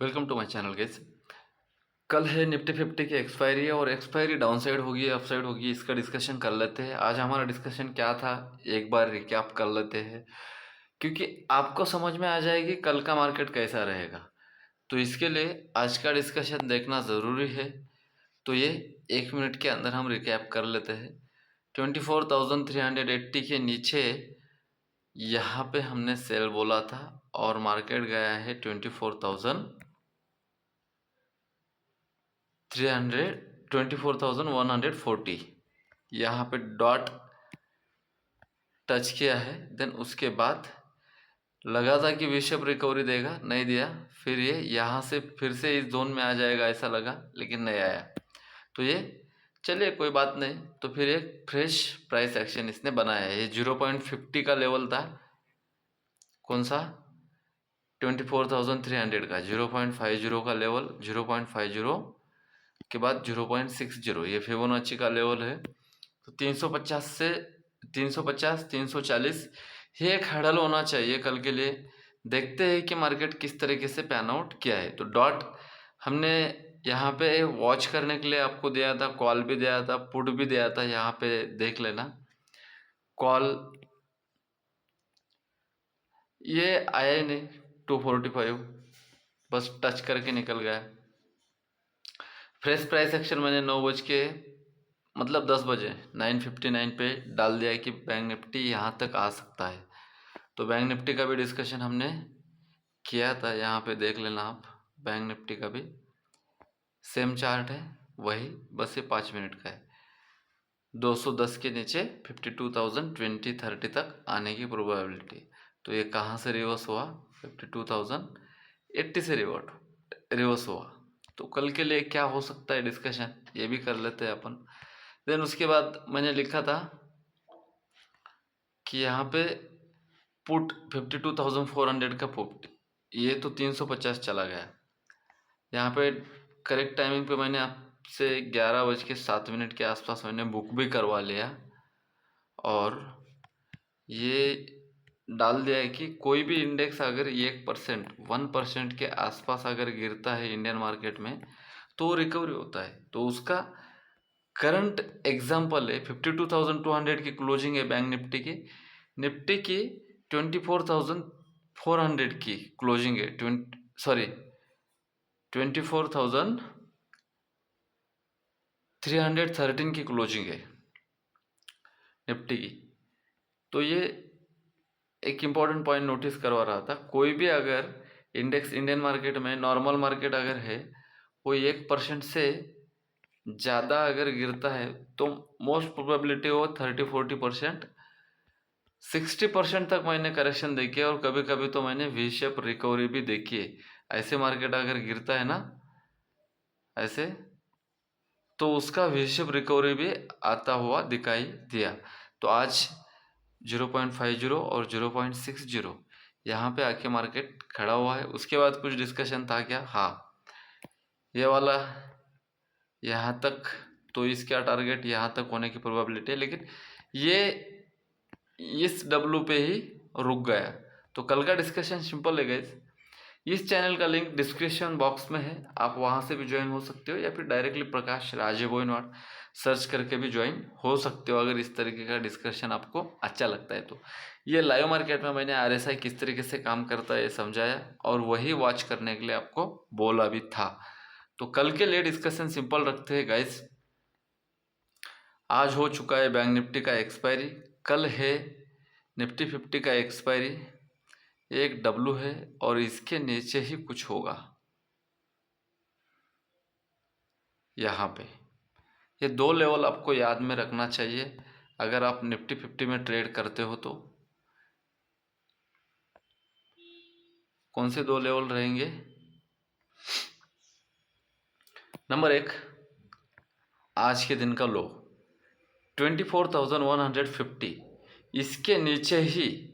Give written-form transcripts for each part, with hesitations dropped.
Welcome to my channel guys. कल है Nifty fifty की एक्सपायरी और एक्सपायरी डाउन साइड होगी अपसाइड होगी, इसका डिस्कशन कर लेते हैं। आज हमारा डिस्कशन क्या था, एक बार रिकैप कर लेते हैं, क्योंकि आपको समझ में आ जाएगी कल का मार्केट कैसा रहेगा। तो इसके लिए आज का डिस्कशन देखना ज़रूरी है। तो ये 1 मिनट के अंदर हम रिकैप कर लेते हैं। 24,380 के नीचे यहाँ पे हमने सेल बोला था और मार्केट गया है 24,140 यहाँ पे डॉट टच किया है। देन उसके बाद लगा था कि विशेप रिकवरी देगा, नहीं दिया। फिर ये यहाँ से फिर से इस जोन में आ जाएगा ऐसा लगा, लेकिन नहीं आया। तो ये चलिए कोई बात नहीं। तो फिर एक फ्रेश प्राइस एक्शन इसने बनाया है। ये 0.50 का लेवल था, कौन सा 24,300 का 0.50 का लेवल, 0.50 के बाद 0.60 ये फिबोनाची का लेवल है। तो 350 से 350 340 ये एक हैडल होना चाहिए कल के लिए। देखते हैं कि मार्केट किस तरीके से पैन आउट किया है। तो डॉट हमने यहाँ पे वॉच करने के लिए आपको दिया था, कॉल भी दिया था, पुट भी दिया था। यहाँ पे देख लेना, कॉल ये आया ही नहीं, 245 बस टच करके निकल गया। फ्रेश प्राइस एक्शन मैंने 9 बज के मतलब 10 बजे 9:59 पे डाल दिया कि बैंक निफ्टी यहाँ तक आ सकता है। तो बैंक निफ्टी का भी डिस्कशन हमने किया था, यहाँ पे देख लेना आप। बैंक निफ्टी का भी सेम चार्ट है, वही बस ये 5 मिनट का है। 210 के नीचे 52,020-30 तक आने की प्रोबेबिलिटी। तो ये कहाँ से रिवर्स हुआ, 52,080 से रिवर्स हुआ। तो कल के लिए क्या हो सकता है डिस्कशन, ये भी कर लेते हैं अपन। देन उसके बाद मैंने लिखा था कि यहाँ पे पुट 52,400 का पुट, ये तो 350 चला गया। यहाँ पे करेक्ट टाइमिंग पे मैंने आपसे 11:07 के आसपास मैंने बुक भी करवा लिया और ये डाल दिया है कि कोई भी इंडेक्स अगर 1% के आसपास अगर गिरता है इंडियन मार्केट में तो रिकवरी होता है। तो उसका करंट एग्जाम्पल है 52,200 की क्लोजिंग है बैंक निफ्टी की। निफ्टी की 24,400 की क्लोजिंग है, 24,313 की क्लोजिंग है निफ्टी की। तो ये एक इम्पॉर्टेंट पॉइंट नोटिस करवा रहा था। कोई भी अगर इंडेक्स इंडियन मार्केट में नॉर्मल मार्केट अगर है वो 1% से ज़्यादा अगर गिरता है तो मोस्ट प्रोबेबिलिटी वो 30-40%, 60% तक मैंने करेक्शन देखी है और कभी कभी तो मैंने वी शेप रिकवरी भी देखी है। ऐसे मार्केट अगर गिरता है ना ऐसे, तो उसका वी शेप रिकवरी भी आता हुआ दिखाई दिया। तो आज 0.50 और 0.60 यहाँ पे आके मार्केट खड़ा हुआ है। उसके बाद कुछ डिस्कशन था क्या, हाँ ये वाला यहाँ तक, तो इसका टारगेट यहाँ तक होने की प्रोबेबिलिटी है, लेकिन ये इस डब्लू पे ही रुक गया। तो कल का डिस्कशन सिंपल है गाइस। इस चैनल का लिंक डिस्क्रिप्शन बॉक्स में है, आप वहाँ से भी ज्वाइन हो सकते हो या फिर डायरेक्टली प्रकाश राजे बोइनवाड सर्च करके भी ज्वाइन हो सकते हो अगर इस तरीके का डिस्कशन आपको अच्छा लगता है। तो ये लाइव मार्केट में मैंने आरएसआई किस तरीके से काम करता है ये समझाया और वही वॉच करने के लिए आपको बोला भी था। तो कल के लिए डिस्कशन सिंपल रखते हैं गाइस। आज हो चुका है बैंक निफ्टी का एक्सपायरी, कल है निफ्टी फिफ्टी का एक्सपायरी। एक डब्लू है और इसके नीचे ही कुछ होगा यहाँ पे। ये दो लेवल आपको याद में रखना चाहिए अगर आप निफ्टी फिफ्टी में ट्रेड करते हो। तो कौन से दो लेवल रहेंगे, नंबर 1 आज के दिन का लो 24,150, इसके नीचे ही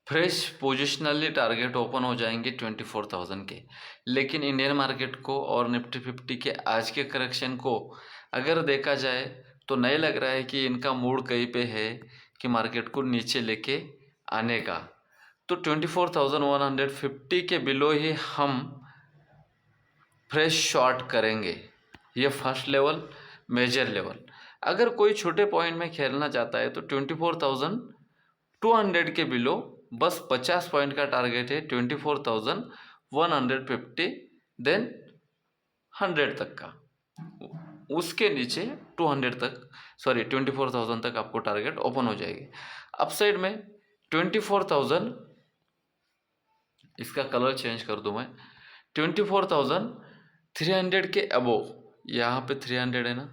फ्रेश पोजिशनली टारगेट ओपन हो जाएंगे 24,000 के। लेकिन इंडियन मार्केट को और निफ्टी फिफ्टी के आज के करेक्शन को अगर देखा जाए तो नहीं लग रहा है कि इनका मूड कहीं पे है कि मार्केट को नीचे लेके आने का। तो 24,150 के बिलो ही हम फ्रेश शॉर्ट करेंगे। ये फर्स्ट लेवल, मेजर लेवल। अगर कोई छोटे पॉइंट में खेलना चाहता है तो 24,200 के बिलो बस 50 पॉइंट का टारगेट है, 24,150, देन 100 तक का। उसके नीचे 200 तक, सॉरी 24,000 तक आपको टारगेट ओपन हो जाएगी। अपसाइड में 24,000, इसका कलर चेंज कर दूं मैं, 24,300 के अबोव, यहाँ पे 300 है ना,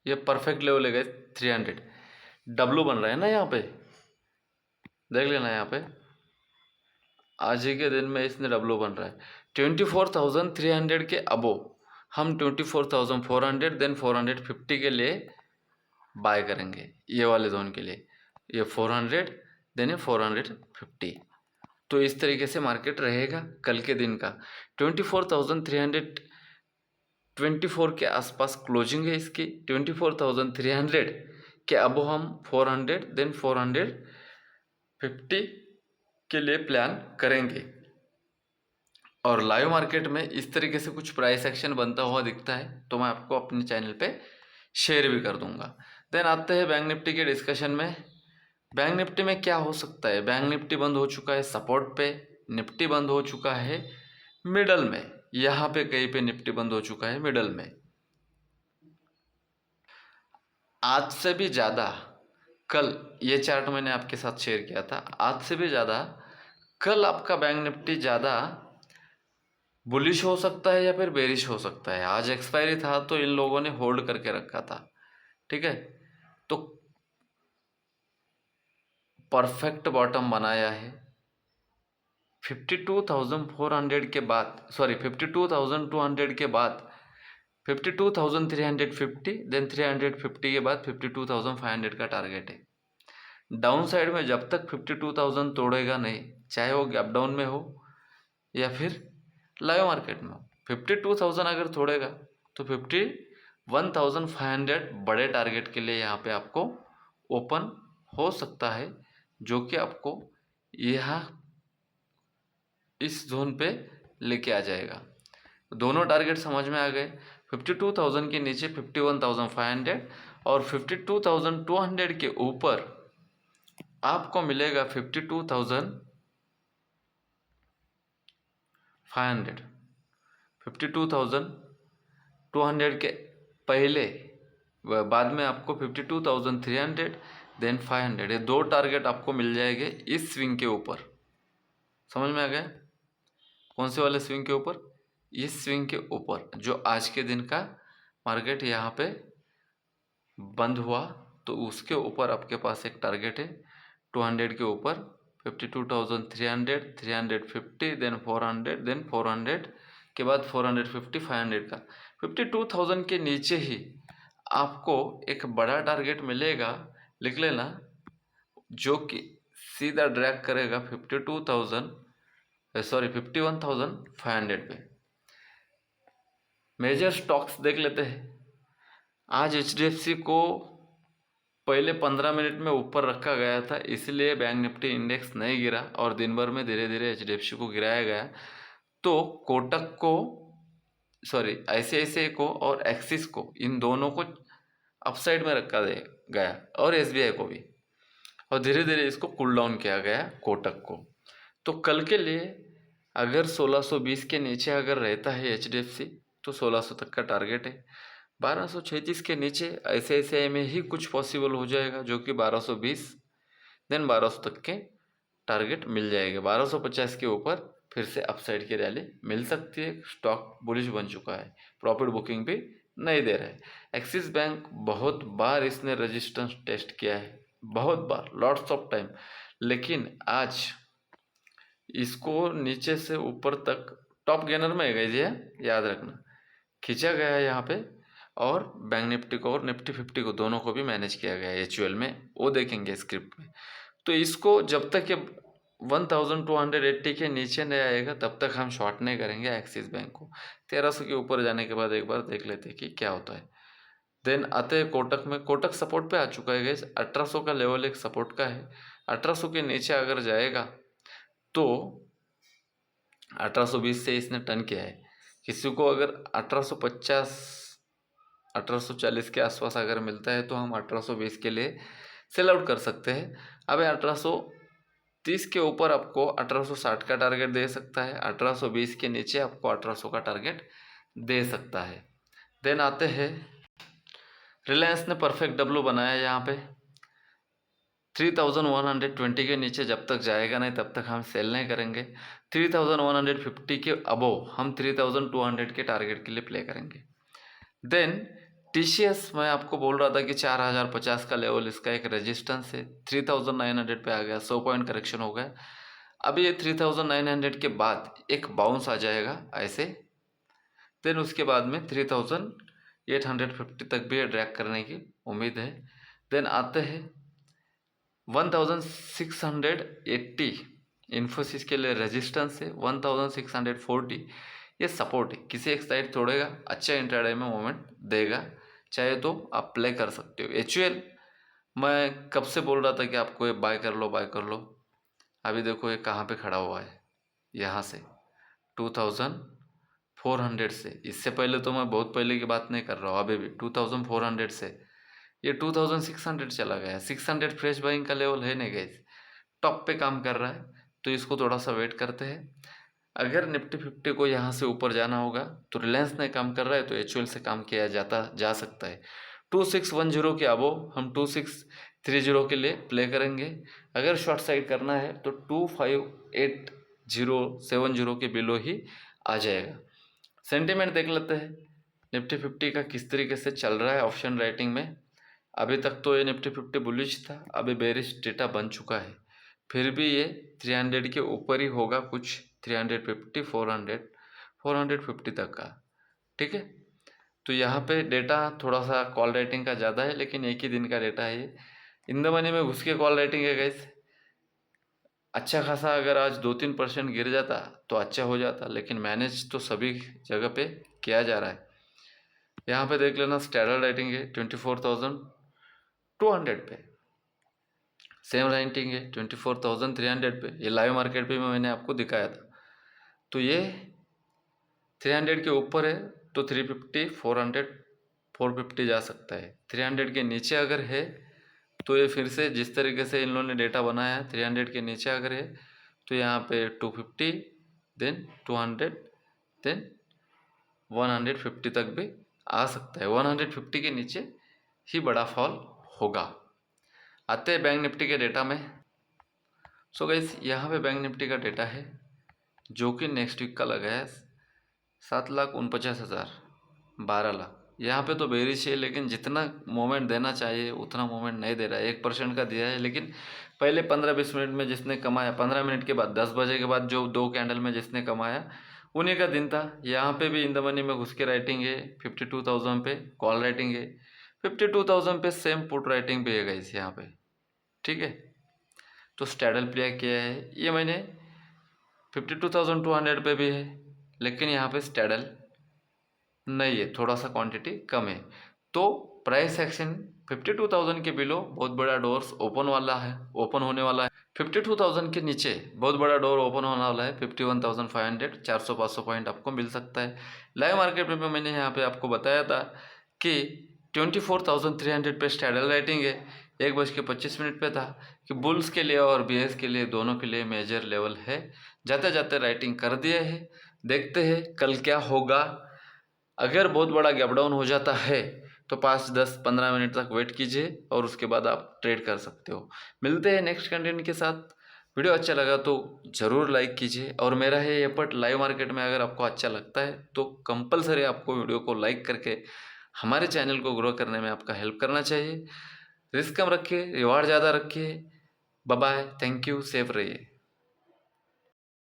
ये परफेक्ट लेवल है गाइस। 300 डब्लू बन रहा है ना, यहाँ पे देख लेना, यहाँ पे आज ही के दिन में इसने डब्लू बन रहा है। 24,300 के अबोव हम 24,400 देन 450 के लिए बाय करेंगे, ये वाले जोन के लिए। ये 400 देन ये 450। तो इस तरीके से मार्केट रहेगा कल के दिन का। 24,324 के आसपास क्लोजिंग है इसकी। 24,300 के अब हम 400 देन 450 के लिए प्लान करेंगे। और लाइव मार्केट में इस तरीके से कुछ प्राइस एक्शन बनता हुआ दिखता है तो मैं आपको अपने चैनल पे शेयर भी कर दूंगा। देन आते हैं बैंक निफ्टी के डिस्कशन में। बैंक निफ्टी में क्या हो सकता है? बैंक निफ्टी बंद हो चुका है सपोर्ट पे, निफ्टी बंद हो चुका है मिडल में, यहाँ पे कहीं पे निफ्टी बंद हो चुका है मिडल में। आज से भी ज़्यादा कल, ये चार्ट मैंने आपके साथ शेयर किया था, आज से भी ज़्यादा कल आपका बैंक निफ्टी ज़्यादा बुलिश हो सकता है या फिर बेरिश हो सकता है। आज एक्सपायरी था तो इन लोगों ने होल्ड करके रखा था, ठीक है। तो परफेक्ट बॉटम बनाया है 52,400 के बाद, सॉरी 52,200 के बाद 52,350, देन 350 के बाद 52,500 का टारगेट है। डाउन साइड में जब तक 52,000 तोड़ेगा नहीं, चाहे वो गैप डाउन में हो या फिर लाइव मार्केट में हो, 52,000 अगर तोड़ेगा तो 51,500 बड़े टारगेट के लिए यहाँ पे आपको ओपन हो सकता है, जो कि आपको यहाँ इस जोन पे लेके आ जाएगा। दोनों टारगेट समझ में आ गए। 52,000 के नीचे 51,500 और 52,200 के ऊपर आपको मिलेगा 52,500। 52,200 के पहले बाद में आपको 52,300 देन 500, ये दो टारगेट आपको मिल जाएंगे इस स्विंग के ऊपर। समझ में आ गया? कौन से वाले स्विंग के ऊपर? इस स्विंग के ऊपर, जो आज के दिन का मार्केट यहाँ पे बंद हुआ तो उसके ऊपर आपके पास एक टारगेट है 200 के ऊपर, 52,300, 350, देन 400, देन 400 के बाद 450, 500 का। 52,000 के नीचे ही आपको एक बड़ा टारगेट मिलेगा, लिख लेना, जो कि सीधा ड्रैग करेगा 51,500 पे। मेजर स्टॉक्स देख लेते हैं। आज HDFC को पहले 15 मिनट में ऊपर रखा गया था, इसलिए बैंक निफ्टी इंडेक्स नहीं गिरा और दिन भर में धीरे धीरे HDFC को गिराया गया। तो कोटक को, सॉरी ICICI को और एक्सिस को, इन दोनों को अपसाइड में रखा गया और SBI को भी, और धीरे धीरे इसको कूल डाउन किया गया कोटक को। तो कल के लिए अगर 1620 के नीचे अगर रहता है HDFC तो 1600 तक का टारगेट है। 1236 के नीचे ICICI में ही कुछ पॉसिबल हो जाएगा, जो कि 1220, देन 1200 तक के टारगेट मिल जाएगा। 1250 के ऊपर फिर से अपसाइड की रैली मिल सकती है। स्टॉक बुलिश बन चुका है, प्रॉफिट बुकिंग भी नहीं दे रहा है। एक्सिस बैंक बहुत बार इसने रेजिस्टेंस टेस्ट किया है, बहुत बार, लॉट्स ऑफ टाइम, लेकिन आज इसको नीचे से ऊपर तक टॉप गेनर में है गाइस, ये याद रखना, खींचा गया है यहाँ पे, और बैंक निफ्टी को और निफ्टी 50 को दोनों को भी मैनेज किया गया है HUL में, वो देखेंगे स्क्रिप्ट में। तो इसको जब तक ये 1280 के नीचे नहीं आएगा तब तक हम शॉर्ट नहीं करेंगे एक्सिस बैंक को। 1300 के ऊपर जाने के बाद एक बार देख लेते हैं कि क्या होता है। देन आते हैं कोटक में। कोटक सपोर्ट पे आ चुका है गाइस, 1800 का लेवल एक सपोर्ट का है। 1800 के नीचे अगर जाएगा तो 1820 से इसने टर्न किया है। किसी को अगर 1850 1840 के आसपास अगर मिलता है तो हम 1820 के लिए सेल आउट कर सकते हैं। अब 1830 के ऊपर आपको 1860 का टारगेट दे सकता है, 1820 के नीचे आपको 1800 का टारगेट दे सकता है। देन आते हैं, रिलायंस ने परफेक्ट डब्लू बनाया यहाँ पे 3120 के नीचे जब तक जाएगा नहीं तब तक हम सेल नहीं करेंगे। 3150 के अबोव हम 3200 के टारगेट के लिए प्ले करेंगे। देन टीसीएस मैं आपको बोल रहा था कि 4050 का लेवल इसका एक रेजिस्टेंस है, 3900 पे आ गया, 100 पॉइंट करेक्शन हो गया। अब ये 3900 के बाद एक बाउंस आ जाएगा ऐसे, देन उसके बाद में 3850 तक भी ड्रैग करने की उम्मीद है। देन आते हैं 1680 इन्फोसिस के लिए रेजिस्टेंस है, 1640 ये सपोर्ट है, किसी एक साइड तोड़ेगा अच्छा इंट्राडे में मोमेंट देगा, चाहे तो आप प्ले कर सकते हो। एचयूएल मैं कब से बोल रहा था कि आपको ये बाय कर लो बाय कर लो, अभी देखो ये कहाँ पे खड़ा हुआ है, यहाँ से 2400 से। इससे पहले तो मैं बहुत पहले की बात नहीं कर रहा हूँ, अभी भी 2400 से ये 2600 चला गया। 600 फ्रेश बाइंग का लेवल है नहीं गाइस, टॉप पे काम कर रहा है, तो इसको थोड़ा सा वेट करते हैं। अगर निफ्टी 50 को यहाँ से ऊपर जाना होगा तो रिलायंस ने काम कर रहा है तो एचयूएल से काम किया जा सकता है। 2610 के अबो हम 2630 के लिए प्ले करेंगे। अगर शॉर्ट साइड करना है तो 258070 के बिलो ही आ जाएगा। सेंटिमेंट देख लेते हैं निफ्टी 50 का किस तरीके से चल रहा है ऑप्शन राइटिंग में। अभी तक तो ये निफ्टी 50 बुलिश था, अभी बेरिश डेटा बन चुका है, फिर भी ये 300 के ऊपर ही होगा, कुछ 350 450 तक का, ठीक है। तो यहाँ पे डेटा थोड़ा सा कॉल राइटिंग का ज़्यादा है, लेकिन एक ही दिन का डेटा है ये। इन द मनी में घुस के कॉल राइटिंग है गाइस, अच्छा खासा अगर आज 2-3% गिर जाता तो अच्छा हो जाता, लेकिन मैनेज तो सभी जगह पे किया जा रहा है। यहाँ पे देख लेना स्टैंडर्ड राइटिंग है 24,200 पे, सेम राइटिंग है 24,300 पे, ये लाइव मार्केट पे मैंने आपको दिखाया था। तो ये 300 के ऊपर है तो 350 400 450 जा सकता है। 300 के नीचे अगर है तो ये फिर से जिस तरीके से इन लोगों ने डेटा बनाया है 300 के नीचे अगर है तो यहाँ पे 250 देन 200 देन 150 तक भी आ सकता है। 150 के नीचे ही बड़ा फॉल होगा। आते हैं बैंक निफ्टी के डेटा में। सो गाइस यहाँ पे बैंक निफ्टी का डेटा है जो कि नेक्स्ट वीक का लगा है 7,49,000 12 लाख। यहाँ पे तो बेरिश है, लेकिन जितना मोमेंट देना चाहिए उतना मोमेंट नहीं दे रहा है। 1% का दिया है, लेकिन पहले 15-20 मिनट में जिसने कमाया, 15 मिनट के बाद 10 बजे के बाद जो 2 कैंडल में जिसने कमाया उन्हीं का दिन था। यहाँ पे भी इन द मनी में घुस के राइटिंग है 52,000 पे, कॉल राइटिंग है 52,000 पे, सेम पुट राइटिंग भी है गाइस यहाँ पे, ठीक है। तो स्टैडल प्ले किया है ये मैंने 52,200 पे भी है, लेकिन यहाँ पे स्टैडल नहीं है, थोड़ा सा क्वांटिटी कम है। तो प्राइस एक्शन 52,000 के बिलो बहुत बड़ा डोर्स ओपन वाला है, ओपन होने वाला है। 52,000 के नीचे बहुत बड़ा डोर ओपन होने वाला है 51,500, 400-500 पॉइंट आपको मिल सकता है। लाइव मार्केट में मैंने यहाँ पे आपको बताया था कि 24,300 पे स्टैडल राइटिंग है, 1:25 पे था कि बुल्स के लिए और बीएस के लिए दोनों के लिए मेजर लेवल है। जाते जाते राइटिंग कर दिए है, देखते हैं कल क्या होगा। अगर बहुत बड़ा गैप डाउन हो जाता है तो 5-10-15 मिनट तक वेट कीजिए और उसके बाद आप ट्रेड कर सकते हो। मिलते हैं नेक्स्ट कंटेंट के साथ। वीडियो अच्छा लगा तो ज़रूर लाइक कीजिए, और मेरा है ये पट लाइव मार्केट में अगर आपको अच्छा लगता है तो कंपलसरी आपको वीडियो को लाइक करके हमारे चैनल को ग्रो करने में आपका हेल्प करना चाहिए। रिस्क कम रखिए, रिवार्ड ज़्यादा रखिए। Bye bye, thank you, safe रहिए।